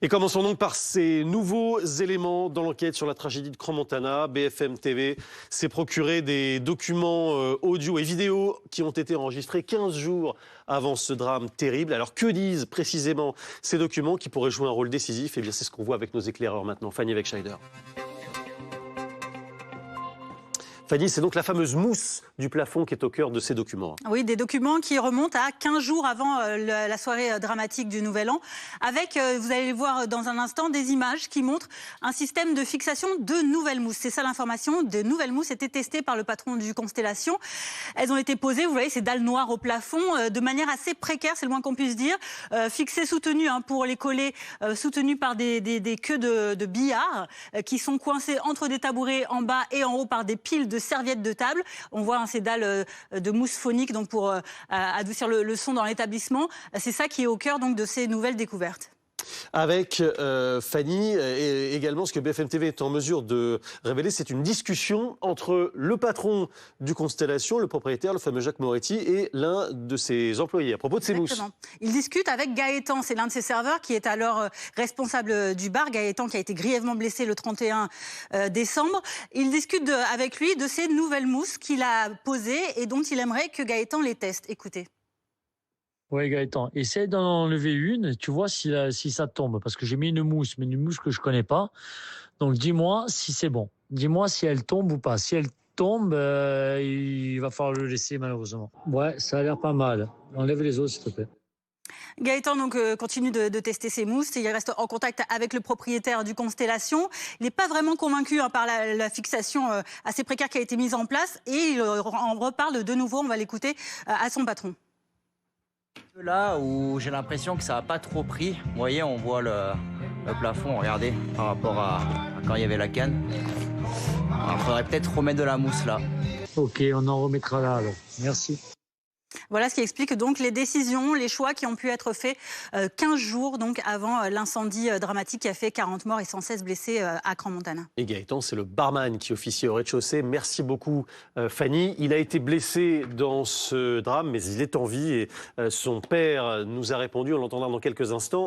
Et commençons donc par ces nouveaux éléments dans l'enquête sur la tragédie de Crans-Montana. BFM TV s'est procuré des documents audio et vidéo qui ont été enregistrés 15 jours avant ce drame terrible. Alors que disent précisément ces documents qui pourraient jouer un rôle décisif? Eh bien c'est ce qu'on voit avec nos éclaireurs maintenant. Fanny Wegscheider. Fanny, c'est donc la fameuse mousse du plafond qui est au cœur de ces documents. Oui, des documents qui remontent à 15 jours avant la soirée dramatique du Nouvel An, avec, vous allez voir dans un instant, des images qui montrent un système de fixation de nouvelles mousses. C'est ça l'information, de nouvelles mousses étaient testées par le patron du Constellation. Elles ont été posées, vous voyez, ces dalles noires au plafond, de manière assez précaire, c'est le moins qu'on puisse dire, fixées, soutenues pour les coller, soutenues par des queues de billard, qui sont coincées entre des tabourets en bas et en haut par des piles de serviettes de table. On voit ces dalles de mousse phonique donc pour adoucir le son dans l'établissement. C'est ça qui est au cœur donc de ces nouvelles découvertes. Avec Fanny, et également ce que BFM TV est en mesure de révéler, c'est une discussion entre le patron du Constellation, le propriétaire, le fameux Jacques Moretti, et l'un de ses employés à propos de ces mousses. Il discute avec Gaëtan, c'est l'un de ses serveurs qui est alors responsable du bar. Gaëtan qui a été grièvement blessé le 31 décembre. Il discute avec lui de ces nouvelles mousses qu'il a posées et dont il aimerait que Gaëtan les teste. Écoutez. Oui, Gaëtan, essaye d'en enlever une, tu vois si ça tombe, parce que j'ai mis une mousse, mais une mousse que je connais pas. Donc dis-moi si c'est bon. Dis-moi si elle tombe ou pas. Si elle tombe, il va falloir le laisser malheureusement. Ouais, ça a l'air pas mal. Enlève les autres s'il te plaît. Gaëtan donc, continue de tester ses mousses. Il reste en contact avec le propriétaire du Constellation. Il n'est pas vraiment convaincu par la fixation assez précaire qui a été mise en place. Et il en reparle de nouveau, on va l'écouter, à son patron. Là où j'ai l'impression que ça n'a pas trop pris, vous voyez, on voit le plafond, regardez, par rapport à quand il y avait la canne. Il faudrait peut-être remettre de la mousse là. Ok, on en remettra là alors. Merci. Voilà ce qui explique donc les décisions, les choix qui ont pu être faits 15 jours donc avant l'incendie dramatique qui a fait 40 morts et 116 blessés à Crans-Montana. Et Gaëtan, c'est le barman qui officie au rez-de-chaussée. Merci beaucoup Fanny. Il a été blessé dans ce drame, mais il est en vie et son père nous a répondu, on l'entendra dans quelques instants.